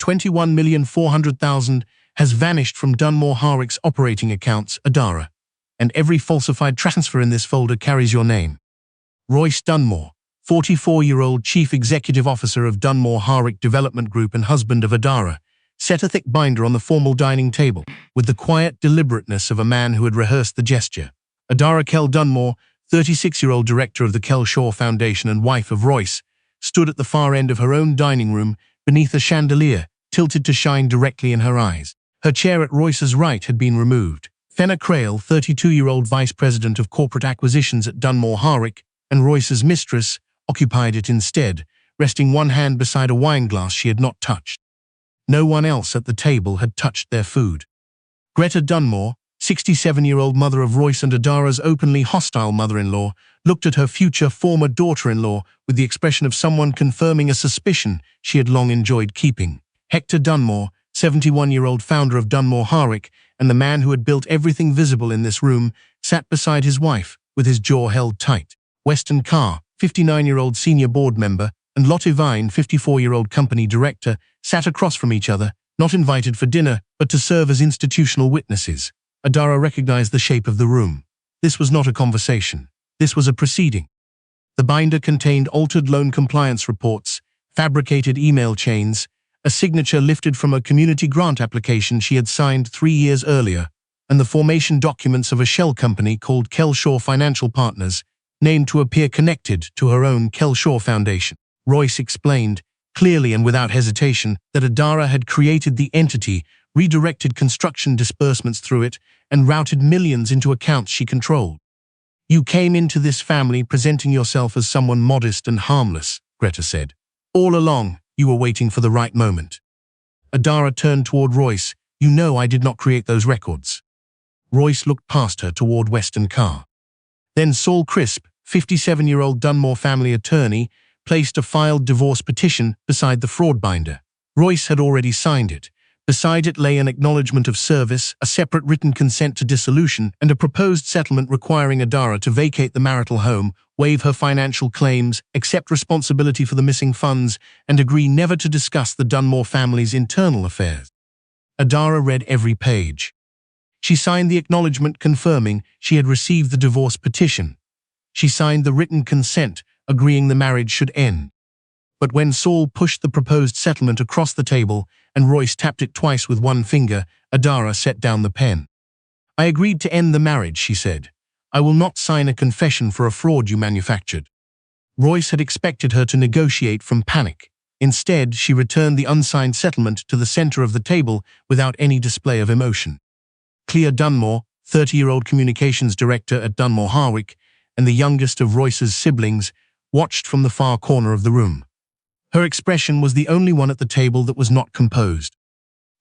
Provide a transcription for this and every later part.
$21,400,000 has vanished from Dunmore Harwick's operating accounts, Adara, and every falsified transfer in this folder carries your name. Royce Dunmore, 44-year-old Chief Executive Officer of Dunmore Harwick Development Group and husband of Adara, set a thick binder on the formal dining table with the quiet deliberateness of a man who had rehearsed the gesture. Adara Kell Dunmore, 36-year-old director of the Kell Shaw Foundation and wife of Royce, stood at the far end of her own dining room beneath a chandelier tilted to shine directly in her eyes. Her chair at Royce's right had been removed. Fenna Crail, 32-year-old vice president of corporate acquisitions at Dunmore Harwick, and Royce's mistress, occupied it instead, resting one hand beside a wine glass she had not touched. No one else at the table had touched their food. Greta Dunmore, 67-year-old mother of Royce and Adara's openly hostile mother-in-law, looked at her future former daughter-in-law with the expression of someone confirming a suspicion she had long enjoyed keeping. Hector Dunmore, 71-year-old founder of Dunmore Harwick, and the man who had built everything visible in this room, sat beside his wife, with his jaw held tight. Weston Carr, 59-year-old senior board member, and Lotte Vine, 54-year-old company director, sat across from each other, not invited for dinner, but to serve as institutional witnesses. Adara recognized the shape of the room. This was not a conversation. This was a proceeding. The binder contained altered loan compliance reports, fabricated email chains, a signature lifted from a community grant application she had signed 3 years earlier, and the formation documents of a shell company called Kell Shaw Financial Partners, named to appear connected to her own Kell Shaw Foundation. Royce explained, clearly and without hesitation, that Adara had created the entity, redirected construction disbursements through it, and routed millions into accounts she controlled. "You came into this family presenting yourself as someone modest and harmless," Greta said. "All along, you were waiting for the right moment." Adara turned toward Royce. "You know I did not create those records." Royce looked past her toward Weston Carr. Then Saul Crisp, 57-year-old Dunmore family attorney, placed a filed divorce petition beside the fraud binder. Royce had already signed it. Beside it lay an acknowledgement of service, a separate written consent to dissolution, and a proposed settlement requiring Adara to vacate the marital home, waive her financial claims, accept responsibility for the missing funds, and agree never to discuss the Dunmore family's internal affairs. Adara read every page. She signed the acknowledgement confirming she had received the divorce petition. She signed the written consent, agreeing the marriage should end. But when Saul pushed the proposed settlement across the table and Royce tapped it twice with one finger, Adara set down the pen. "I agreed to end the marriage," she said. "I will not sign a confession for a fraud you manufactured." Royce had expected her to negotiate from panic. Instead, she returned the unsigned settlement to the center of the table without any display of emotion. Clea Dunmore, 30-year-old communications director at Dunmore Harwick, and the youngest of Royce's siblings, watched from the far corner of the room. Her expression was the only one at the table that was not composed.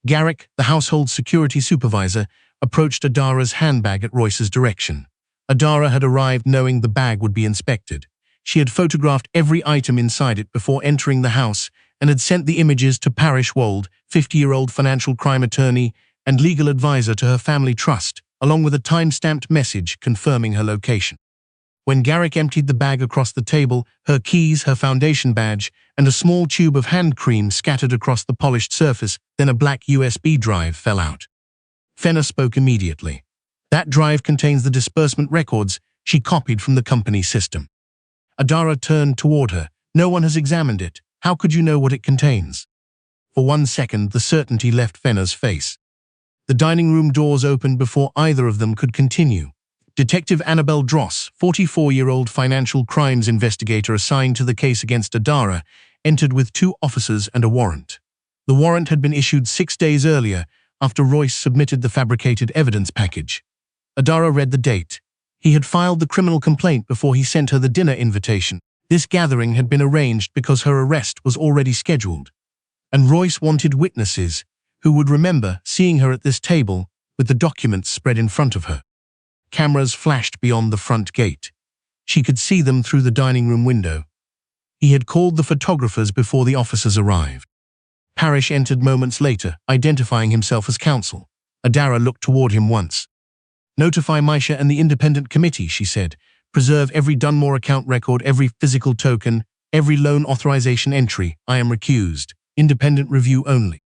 Garrick, the household security supervisor, approached Adara's handbag at Royce's direction. Adara had arrived knowing the bag would be inspected. She had photographed every item inside it before entering the house and had sent the images to Parrish Wold, 50-year-old financial crime attorney and legal advisor to her family trust, along with a time-stamped message confirming her location. When Garrick emptied the bag across the table, her keys, her foundation badge, and a small tube of hand cream scattered across the polished surface, then a black USB drive fell out. Fenna spoke immediately. "That drive contains the disbursement records she copied from the company system." Adara turned toward her. "No one has examined it. How could you know what it contains?" For 1 second, the certainty left Fenna's face. The dining room doors opened before either of them could continue. Detective Annabelle Dross, 44-year-old financial crimes investigator assigned to the case against Adara, entered with 2 officers and a warrant. The warrant had been issued 6 days earlier, after Royce submitted the fabricated evidence package. Adara read the date. He had filed the criminal complaint before he sent her the dinner invitation. This gathering had been arranged because her arrest was already scheduled. And Royce wanted witnesses who would remember seeing her at this table with the documents spread in front of her. Cameras flashed beyond the front gate. She could see them through the dining room window. He had called the photographers before the officers arrived. Parrish entered moments later, identifying himself as counsel. Adara looked toward him once. "Notify Misha and the independent committee," she said. "Preserve every Dunmore account record, every physical token, every loan authorization entry. I am recused. Independent review only."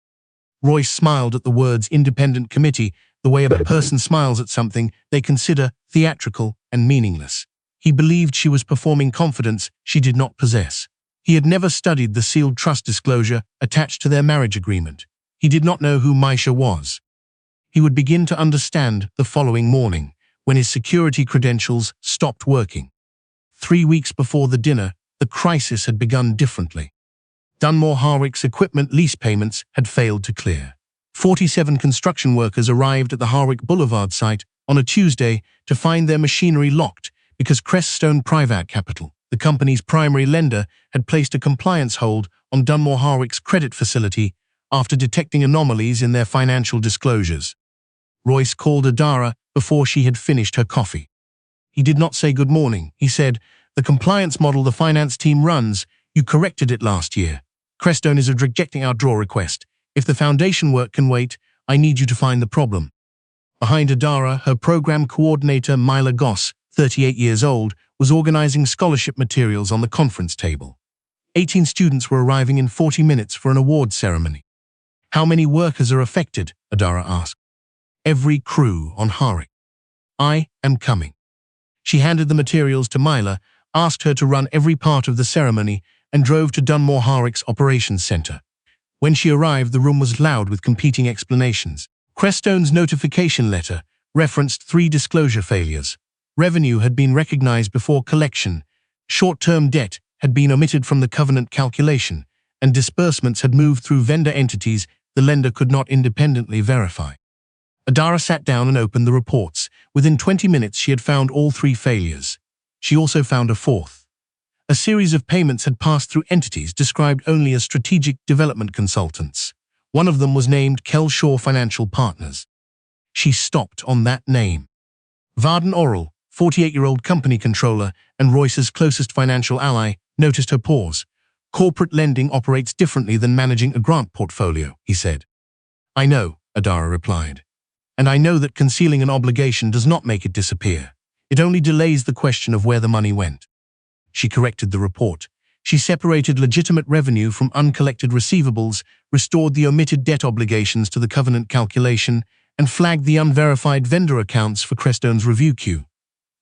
Royce smiled at the words independent committee, the way a person smiles at something they consider theatrical and meaningless. He believed she was performing confidence she did not possess. He had never studied the sealed trust disclosure attached to their marriage agreement. He did not know who Misha was. He would begin to understand the following morning, when his security credentials stopped working. 3 weeks before the dinner, the crisis had begun differently. Dunmore Harwick's equipment lease payments had failed to clear. 47 construction workers arrived at the Harwick Boulevard site on a Tuesday to find their machinery locked because Crestone Private Capital, the company's primary lender, had placed a compliance hold on Dunmore Harwick's credit facility after detecting anomalies in their financial disclosures. Royce called Adara before she had finished her coffee. He did not say good morning. He said, "The compliance model the finance team runs, you corrected it last year. Crestone is rejecting our draw request. If the foundation work can wait, I need you to find the problem." Behind Adara, her program coordinator Mila Goss, 38 years old, was organizing scholarship materials on the conference table. 18 students were arriving in 40 minutes for an awards ceremony. "How many workers are affected?" Adara asked. "Every crew on Harwick. I am coming." She handed the materials to Mila, asked her to run every part of the ceremony, and drove to Dunmore Harwick's operations center. When she arrived, the room was loud with competing explanations. Crestone's notification letter referenced 3 disclosure failures. Revenue had been recognized before collection, short-term debt had been omitted from the covenant calculation, and disbursements had moved through vendor entities the lender could not independently verify. Adara sat down and opened the reports. Within 20 minutes, she had found all 3 failures. She also found a 4th. A series of payments had passed through entities described only as strategic development consultants. One of them was named Kelshaw Financial Partners. She stopped on that name. Varden Oral, 48-year-old company controller and Royce's closest financial ally, noticed her pause. "Corporate lending operates differently than managing a grant portfolio," he said. "I know," Adara replied. "And I know that concealing an obligation does not make it disappear. It only delays the question of where the money went." She corrected the report. She separated legitimate revenue from uncollected receivables, restored the omitted debt obligations to the covenant calculation, and flagged the unverified vendor accounts for Crestone's review queue.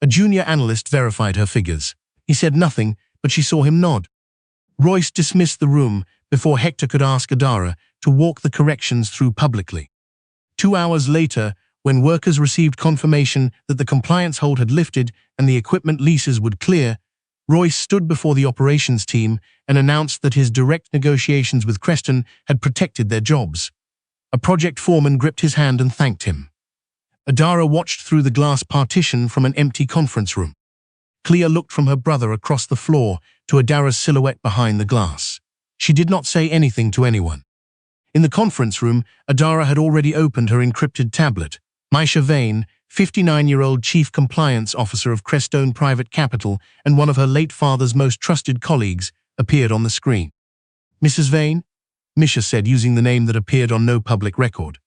A junior analyst verified her figures. He said nothing, but she saw him nod. Royce dismissed the room before Hector could ask Adara to walk the corrections through publicly. 2 hours later, when workers received confirmation that the compliance hold had lifted and the equipment leases would clear, Royce stood before the operations team and announced that his direct negotiations with Creston had protected their jobs. A project foreman gripped his hand and thanked him. Adara watched through the glass partition from an empty conference room. Clea looked from her brother across the floor to Adara's silhouette behind the glass. She did not say anything to anyone. In the conference room, Adara had already opened her encrypted tablet. Misha Vane, 59-year-old Chief Compliance Officer of Crestone Private Capital and one of her late father's most trusted colleagues, appeared on the screen. "Mrs. Vane?" Misha said, using the name that appeared on no public record.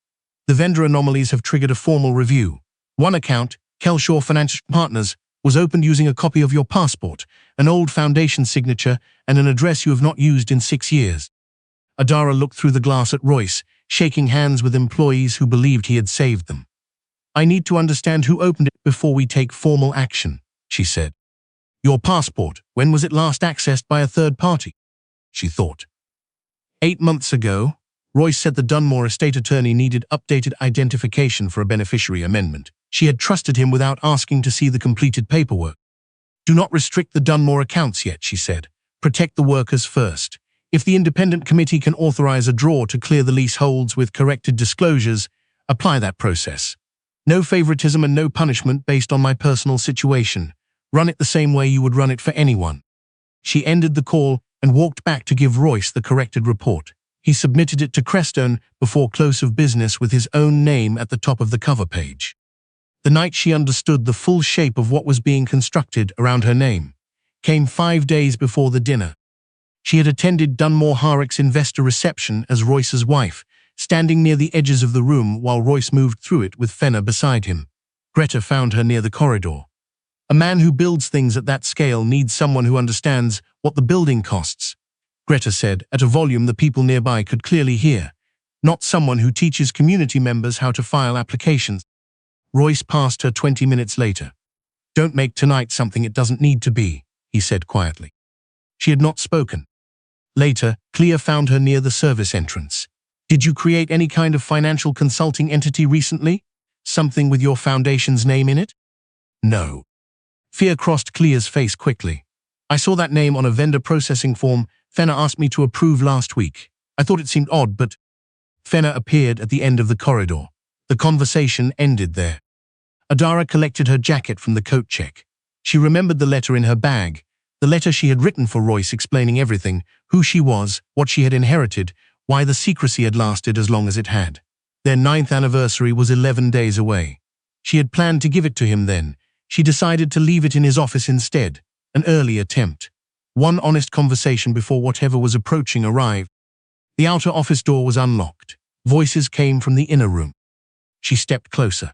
"The vendor anomalies have triggered a formal review. One account, Kelshaw Financial Partners, was opened using a copy of your passport, an old foundation signature, and an address you have not used in 6 years. Adara looked through the glass at Royce, shaking hands with employees who believed he had saved them. "I need to understand who opened it before we take formal action," she said. "Your passport, when was it last accessed by a third party?" she thought. 8 months ago, Royce said the Dunmore estate attorney needed updated identification for a beneficiary amendment. She had trusted him without asking to see the completed paperwork. "Do not restrict the Dunmore accounts yet," she said. "Protect the workers first. If the independent committee can authorize a draw to clear the leaseholds with corrected disclosures, apply that process. No favoritism and no punishment based on my personal situation. Run it the same way you would run it for anyone." She ended the call and walked back to give Royce the corrected report. He submitted it to Crestone before close of business with his own name at the top of the cover page. The night she understood the full shape of what was being constructed around her name came 5 days before the dinner. She had attended Dunmore Harwick's investor reception as Royce's wife, standing near the edges of the room while Royce moved through it with Fenner beside him. Greta found her near the corridor. "A man who builds things at that scale needs someone who understands what the building costs," Greta said at a volume the people nearby could clearly hear. not someone who teaches community members how to file applications. Royce passed her 20 minutes later. "Don't make tonight something it doesn't need to be," he said quietly. She had not spoken. Later, Clea found her near the service entrance. "Did you create any kind of financial consulting entity recently? Something with your foundation's name in it?" "No." Fear crossed Clea's face quickly. "I saw that name on a vendor processing form Fenna asked me to approve last week. I thought it seemed odd, but—" Fenna appeared at the end of the corridor. The conversation ended there. Adara collected her jacket from the coat check. She remembered the letter in her bag, the letter she had written for Royce explaining everything, who she was, what she had inherited, why the secrecy had lasted as long as it had. Their 9th anniversary was 11 days away. She had planned to give it to him then. She decided to leave it in his office instead, an early attempt. One honest conversation before whatever was approaching arrived. The outer office door was unlocked. Voices came from the inner room. She stepped closer.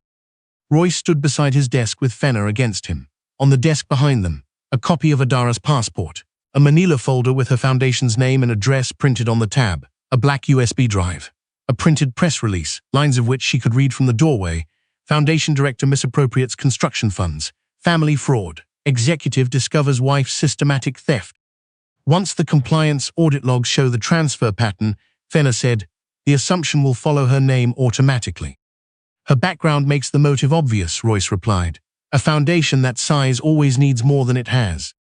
Royce stood beside his desk with Fenna against him. On the desk behind them, a copy of Adara's passport, a manila folder with her foundation's name and address printed on the tab, a black USB drive, a printed press release, lines of which she could read from the doorway. Foundation director misappropriates construction funds. Family fraud. Executive discovers wife's systematic theft. Once the compliance audit logs show the transfer pattern, Fenna said, the assumption will follow her name automatically. Her background makes the motive obvious, Royce replied. A foundation that size always needs more than it has.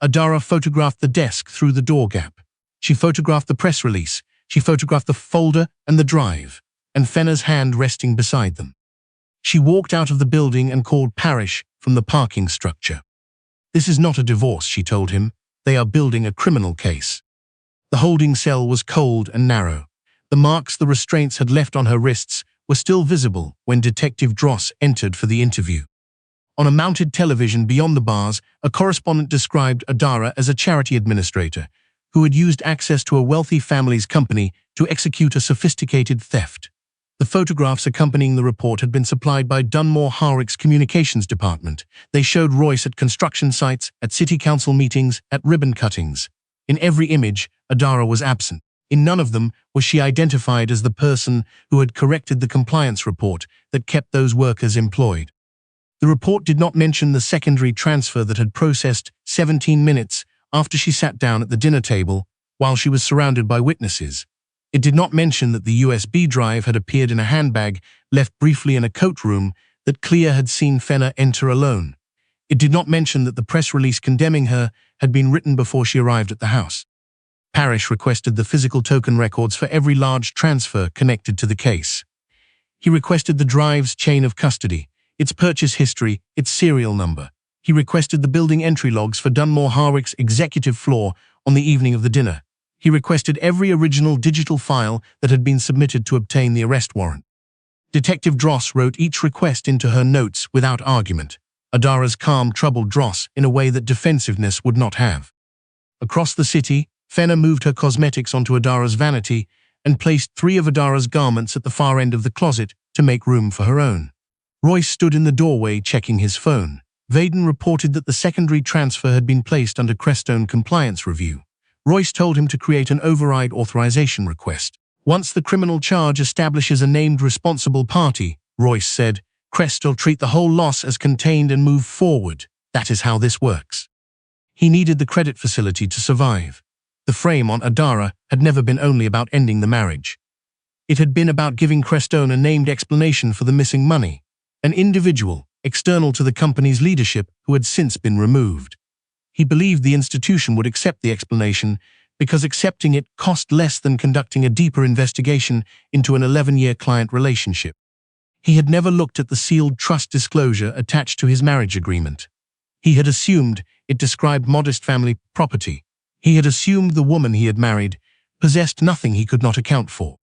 Adara photographed the desk through the door gap. She photographed the press release. She photographed the folder and the drive, and Fenna's hand resting beside them. She walked out of the building and called Parrish from the parking structure. "This is not a divorce," she told him. "They are building a criminal case." The holding cell was cold and narrow. The marks the restraints had left on her wrists were still visible when Detective Dross entered for the interview. On a mounted television beyond the bars, a correspondent described Adara as a charity administrator who had used access to a wealthy family's company to execute a sophisticated theft. The photographs accompanying the report had been supplied by Dunmore Harwick's communications department. They showed Royce at construction sites, at city council meetings, at ribbon cuttings. In every image, Adara was absent. In none of them was she identified as the person who had corrected the compliance report that kept those workers employed. The report did not mention the secondary transfer that had processed 17 minutes after she sat down at the dinner table while she was surrounded by witnesses. It did not mention that the USB drive had appeared in a handbag left briefly in a coat room that Clea had seen Fenna enter alone. It did not mention that the press release condemning her had been written before she arrived at the house. Parrish requested the physical token records for every large transfer connected to the case. He requested the drive's chain of custody, its purchase history, its serial number. He requested the building entry logs for Dunmore Harwick's executive floor on the evening of the dinner. He requested every original digital file that had been submitted to obtain the arrest warrant. Detective Dross wrote each request into her notes without argument. Adara's calm troubled Dross in a way that defensiveness would not have. Across the city, Fenna moved her cosmetics onto Adara's vanity and placed 3 of Adara's garments at the far end of the closet to make room for her own. Royce stood in the doorway checking his phone. Vaden reported that the secondary transfer had been placed under Crestone compliance review. Royce told him to create an override authorization request. Once the criminal charge establishes a named responsible party, Royce said, Crest will treat the whole loss as contained and move forward. That is how this works. He needed the credit facility to survive. The frame on Adara had never been only about ending the marriage. It had been about giving Crestone a named explanation for the missing money, an individual, external to the company's leadership, who had since been removed. He believed the institution would accept the explanation because accepting it cost less than conducting a deeper investigation into an 11-year client relationship. He had never looked at the sealed trust disclosure attached to his marriage agreement. He had assumed it described modest family property. He had assumed the woman he had married possessed nothing he could not account for.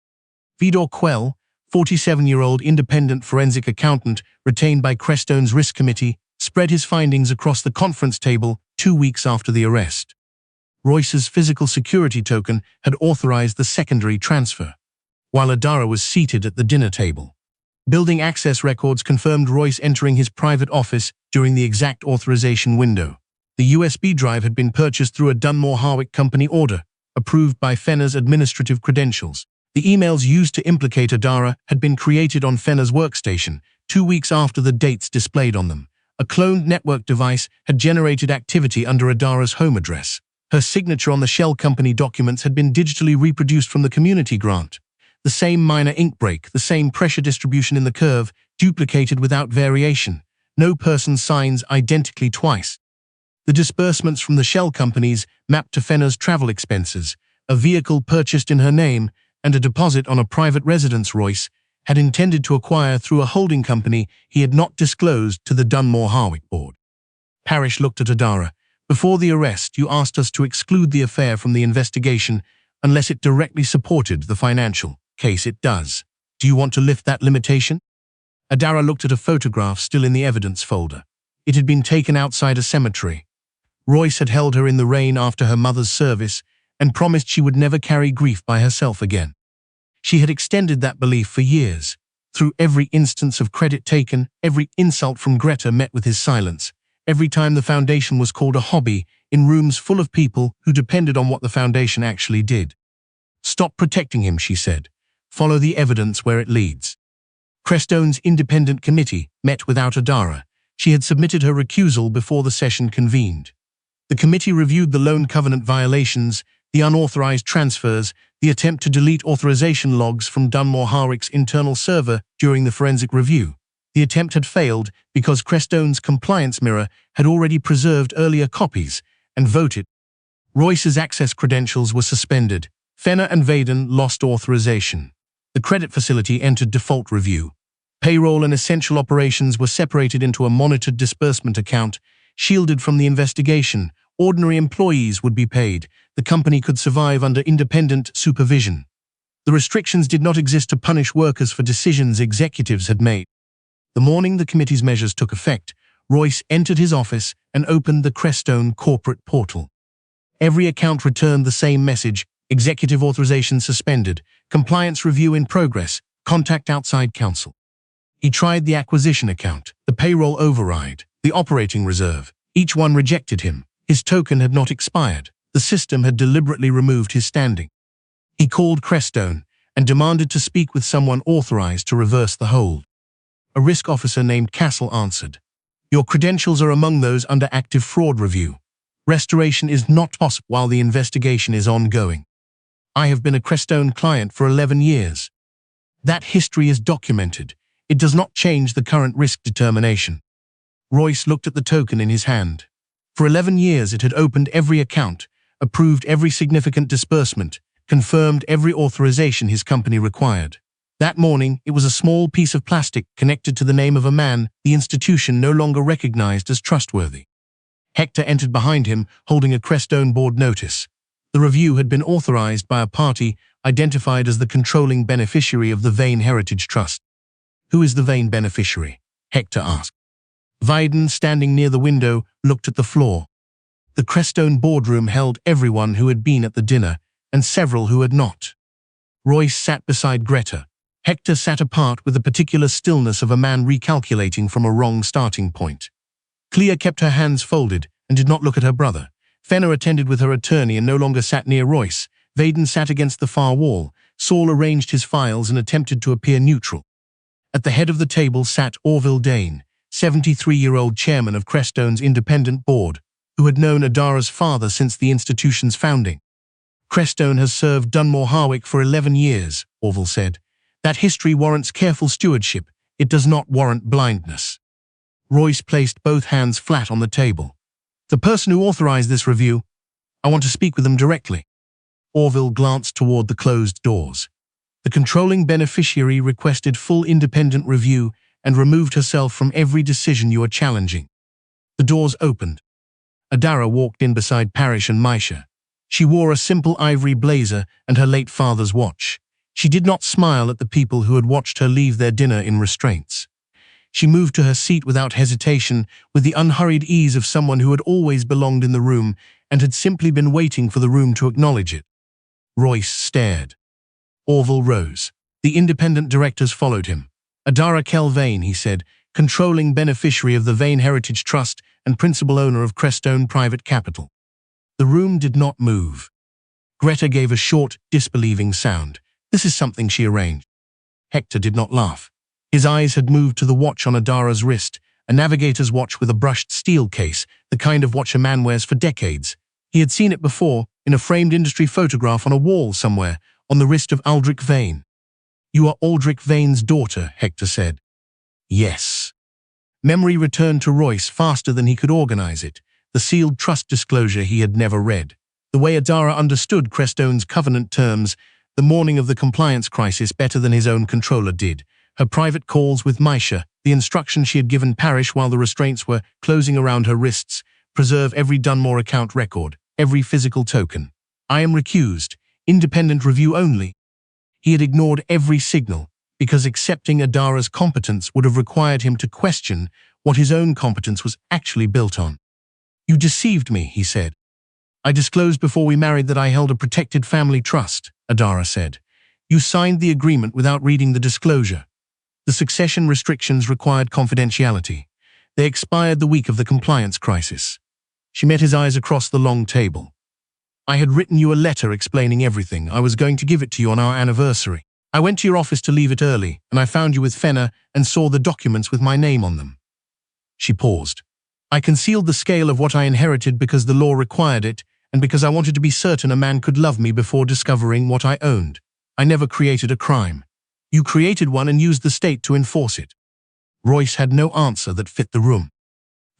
Vidor Quell, 47-year-old independent forensic accountant retained by Crestone's risk committee, spread his findings across the conference table 2 weeks after the arrest. Royce's physical security token had authorized the secondary transfer, while Adara was seated at the dinner table. Building access records confirmed Royce entering his private office during the exact authorization window. The USB drive had been purchased through a Dunmore Harwick company order, approved by Fenna's administrative credentials. The emails used to implicate Adara had been created on Fenner's workstation 2 weeks after the dates displayed on them. A cloned network device had generated activity under Adara's home address. Her signature on the shell company documents had been digitally reproduced from the community grant. The same minor ink break, the same pressure distribution in the curve, duplicated without variation. No person signs identically twice. The disbursements from the shell companies mapped to Fenner's travel expenses, a vehicle purchased in her name, and a deposit on a private residence Royce had intended to acquire through a holding company he had not disclosed to the Dunmore-Harwick board. Parrish looked at Adara. Before the arrest, you asked us to exclude the affair from the investigation unless it directly supported the financial case. It does. Do you want to lift that limitation? Adara looked at a photograph still in the evidence folder. It had been taken outside a cemetery. Royce had held her in the rain after her mother's service and promised she would never carry grief by herself again. She had extended that belief for years. Through every instance of credit taken, every insult from Greta met with his silence. Every time the foundation was called a hobby, in rooms full of people who depended on what the foundation actually did. Stop protecting him, she said. Follow the evidence where it leads. Crestone's independent committee met without Adara. She had submitted her recusal before the session convened. The committee reviewed the loan covenant violations, the unauthorized transfers, the attempt to delete authorization logs from Dunmore-Harwick's internal server during the forensic review. The attempt had failed because Crestone's compliance mirror had already preserved earlier copies and voted. Royce's access credentials were suspended. Fenner and Vaden lost authorization. The credit facility entered default review. Payroll and essential operations were separated into a monitored disbursement account, shielded from the investigation. Ordinary employees would be paid. The company could survive under independent supervision. The restrictions did not exist to punish workers for decisions executives had made. The morning the committee's measures took effect, Royce entered his office and opened the Crestone corporate portal. Every account returned the same message: executive authorization suspended, compliance review in progress, contact outside counsel. He tried the acquisition account, the payroll override, the operating reserve. Each one rejected him. His token had not expired. The system had deliberately removed his standing. He called Crestone and demanded to speak with someone authorized to reverse the hold. A risk officer named Castle answered. Your credentials are among those under active fraud review. Restoration is not possible while the investigation is ongoing. I have been a Crestone client for 11 years. That history is documented. It does not change the current risk determination. Royce looked at the token in his hand. For 11 years it had opened every account, approved every significant disbursement, confirmed every authorization his company required. That morning, it was a small piece of plastic connected to the name of a man the institution no longer recognized as trustworthy. Hector entered behind him, holding a Crestone board notice. The review had been authorized by a party identified as the controlling beneficiary of the Vane Heritage Trust. Who is the Vane beneficiary? Hector asked. Vaden, standing near the window, looked at the floor. The Crestone boardroom held everyone who had been at the dinner, and several who had not. Royce sat beside Greta. Hector sat apart with the particular stillness of a man recalculating from a wrong starting point. Clea kept her hands folded and did not look at her brother. Fenner attended with her attorney and no longer sat near Royce. Vaden sat against the far wall. Saul arranged his files and attempted to appear neutral. At the head of the table sat Orville Dane, 73-year-old chairman of Crestone's independent board, who had known Adara's father since the institution's founding. Crestone has served Dunmore-Harwick for 11 years, Orville said. That history warrants careful stewardship. It does not warrant blindness. Royce placed both hands flat on the table. The person who authorized this review, I want to speak with them directly. Orville glanced toward the closed doors. The controlling beneficiary requested full independent review and removed herself from every decision you are challenging. The doors opened. Adara walked in beside Parrish and Misha. She wore a simple ivory blazer and her late father's watch. She did not smile at the people who had watched her leave their dinner in restraints. She moved to her seat without hesitation, with the unhurried ease of someone who had always belonged in the room and had simply been waiting for the room to acknowledge it. Royce stared. Orville rose. The independent directors followed him. Adara Kelvane, he said, controlling beneficiary of the Vane Heritage Trust and principal owner of Crestone Private Capital. The room did not move. Greta gave a short, disbelieving sound. This is something she arranged. Hector did not laugh. His eyes had moved to the watch on Adara's wrist, a navigator's watch with a brushed steel case, the kind of watch a man wears for decades. He had seen it before, in a framed industry photograph on a wall somewhere, on the wrist of Aldrich Vane. "You are Aldrich Vane's daughter," Hector said. "Yes." Memory returned to Royce faster than he could organize it, the sealed trust disclosure he had never read. The way Adara understood Crestone's covenant terms the morning of the compliance crisis better than his own controller did. Her private calls with Misha, the instruction she had given Parrish while the restraints were closing around her wrists, preserve every Dunmore account record, every physical token. "I am recused, independent review only." He had ignored every signal, because accepting Adara's competence would have required him to question what his own competence was actually built on. "You deceived me," he said. "I disclosed before we married that I held a protected family trust," Adara said. "You signed the agreement without reading the disclosure. The succession restrictions required confidentiality. They expired the week of the compliance crisis." She met his eyes across the long table. "I had written you a letter explaining everything. I was going to give it to you on our anniversary. I went to your office to leave it early, and I found you with Fenner and saw the documents with my name on them." She paused. "I concealed the scale of what I inherited because the law required it, and because I wanted to be certain a man could love me before discovering what I owned. I never created a crime. You created one and used the state to enforce it." Royce had no answer that fit the room.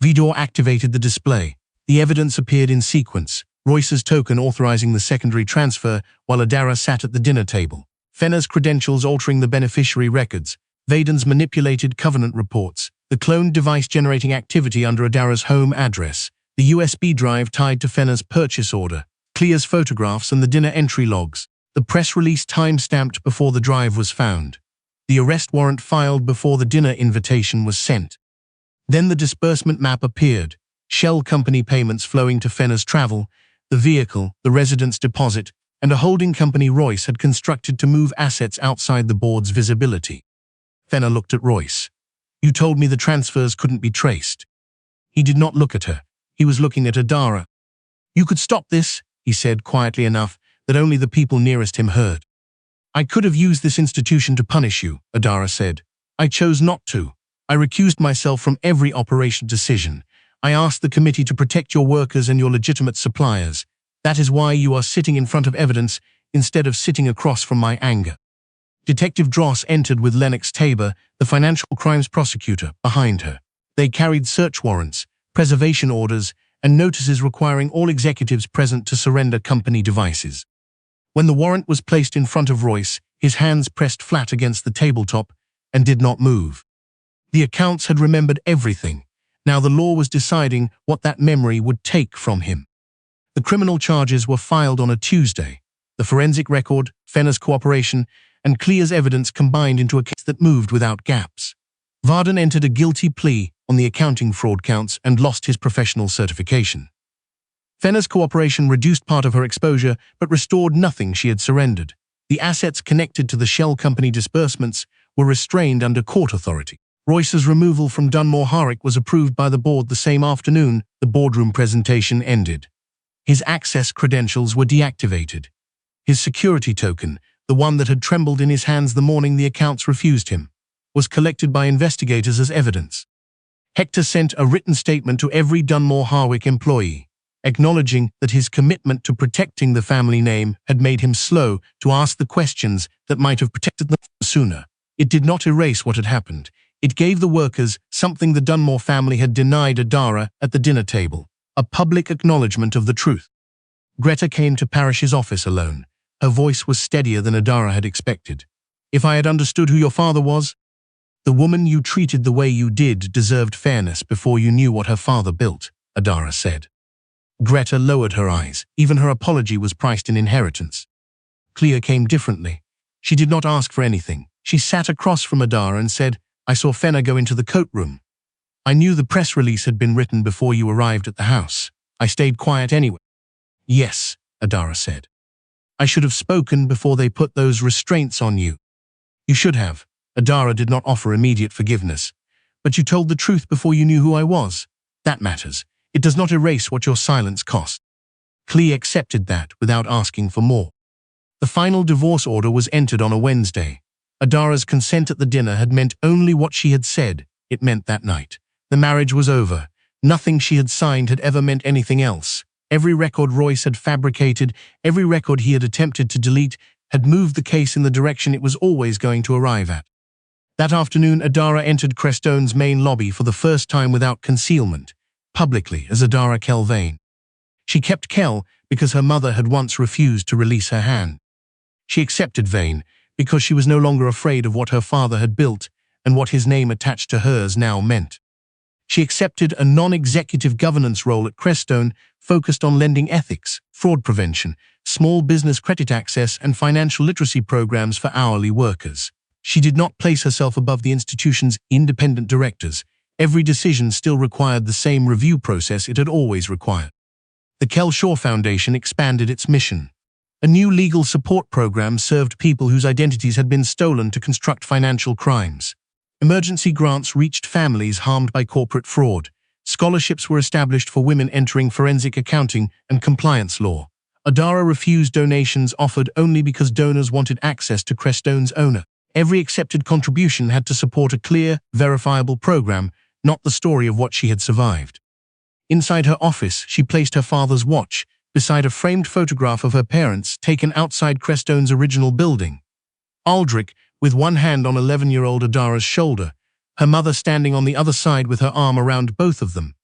Vidor activated the display. The evidence appeared in sequence, Royce's token authorizing the secondary transfer while Adara sat at the dinner table, Fenner's credentials altering the beneficiary records, Vaden's manipulated covenant reports, the cloned device generating activity under Adara's home address, the USB drive tied to Fenner's purchase order, Clear's photographs and the dinner entry logs, the press release time-stamped before the drive was found, the arrest warrant filed before the dinner invitation was sent. Then the disbursement map appeared, shell company payments flowing to Fenner's travel, the vehicle, the residence deposit, and a holding company Royce had constructed to move assets outside the board's visibility. Fenner looked at Royce. "You told me the transfers couldn't be traced." He did not look at her. He was looking at Adara. "You could stop this," he said quietly enough that only the people nearest him heard. "I could have used this institution to punish you," Adara said. "I chose not to. I recused myself from every operation decision. I asked the committee to protect your workers and your legitimate suppliers. That is why you are sitting in front of evidence instead of sitting across from my anger." Detective Dross entered with Lennox Tabor, the financial crimes prosecutor, behind her. They carried search warrants, preservation orders, and notices requiring all executives present to surrender company devices. When the warrant was placed in front of Royce, his hands pressed flat against the tabletop and did not move. The accounts had remembered everything. Now the law was deciding what that memory would take from him. The criminal charges were filed on a Tuesday. The forensic record, Fenner's cooperation, and Clear's evidence combined into a case that moved without gaps. Varden entered a guilty plea on the accounting fraud counts and lost his professional certification. Fenner's cooperation reduced part of her exposure but restored nothing she had surrendered. The assets connected to the shell company disbursements were restrained under court authority. Royce's removal from Dunmore Harwick was approved by the board the same afternoon the boardroom presentation ended. His access credentials were deactivated. His security token, the one that had trembled in his hands the morning the accounts refused him, was collected by investigators as evidence. Hector sent a written statement to every Dunmore Harwick employee, acknowledging that his commitment to protecting the family name had made him slow to ask the questions that might have protected them sooner. It did not erase what had happened. It gave the workers something the Dunmore family had denied Adara at the dinner table, a public acknowledgement of the truth. Greta came to Parrish's office alone. Her voice was steadier than Adara had expected. "If I had understood who your father was, the woman you treated the way you did deserved fairness before you knew what her father built," Adara said. Greta lowered her eyes. Even her apology was priced in inheritance. Clea came differently. She did not ask for anything. She sat across from Adara and said, "I saw Fenner go into the coat room. I knew the press release had been written before you arrived at the house. I stayed quiet anyway." "Yes," Adara said. "I should have spoken before they put those restraints on you." "You should have." Adara did not offer immediate forgiveness. "But you told the truth before you knew who I was. That matters. It does not erase what your silence cost." Clea accepted that without asking for more. The final divorce order was entered on a Wednesday. Adara's consent at the dinner had meant only what she had said. It meant that night. The marriage was over. Nothing she had signed had ever meant anything else. Every record Royce had fabricated, every record he had attempted to delete, had moved the case in the direction it was always going to arrive at. That afternoon, Adara entered Crestone's main lobby for the first time without concealment, publicly as Adara Kell Vane. She kept Kell because her mother had once refused to release her hand. She accepted Vane because she was no longer afraid of what her father had built and what his name attached to hers now meant. She accepted a non-executive governance role at Crestone focused on lending ethics, fraud prevention, small business credit access, and financial literacy programs for hourly workers. She did not place herself above the institution's independent directors. Every decision still required the same review process it had always required. The Kell Shaw Foundation expanded its mission. A new legal support program served people whose identities had been stolen to construct financial crimes. Emergency grants reached families harmed by corporate fraud. Scholarships were established for women entering forensic accounting and compliance law. Adara refused donations offered only because donors wanted access to Crestone's owner. Every accepted contribution had to support a clear, verifiable program, not the story of what she had survived. Inside her office, she placed her father's watch beside a framed photograph of her parents taken outside Crestone's original building. Aldrich, with one hand on 11-year-old Adara's shoulder, her mother standing on the other side with her arm around both of them.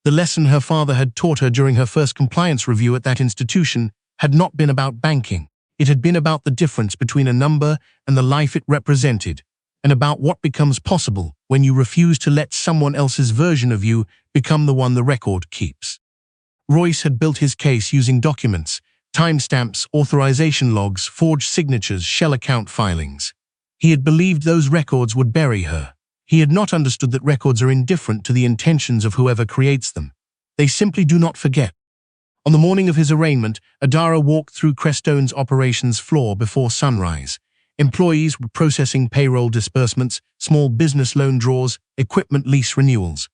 The lesson her father had taught her during her first compliance review at that institution had not been about banking. It had been about the difference between a number and the life it represented, and about what becomes possible when you refuse to let someone else's version of you become the one the record keeps. Royce had built his case using documents, timestamps, authorization logs, forged signatures, shell account filings. He had believed those records would bury her. He had not understood that records are indifferent to the intentions of whoever creates them. They simply do not forget. On the morning of his arraignment, Adara walked through Crestone's operations floor before sunrise. Employees were processing payroll disbursements, small business loan draws, equipment lease renewals.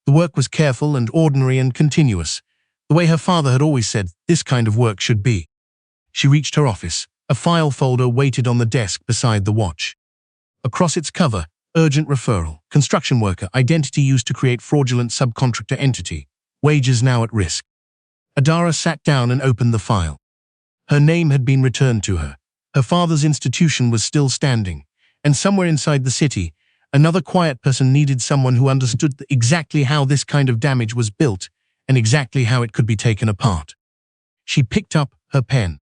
The work was careful and ordinary and continuous, the way her father had always said this kind of work should be. She reached her office. A file folder waited on the desk beside the watch. Across its cover, urgent referral, construction worker, identity used to create fraudulent subcontractor entity, wages now at risk. Adara sat down and opened the file. Her name had been returned to her. Her father's institution was still standing, and somewhere inside the city, another quiet person needed someone who understood exactly how this kind of damage was built and exactly how it could be taken apart. She picked up her pen.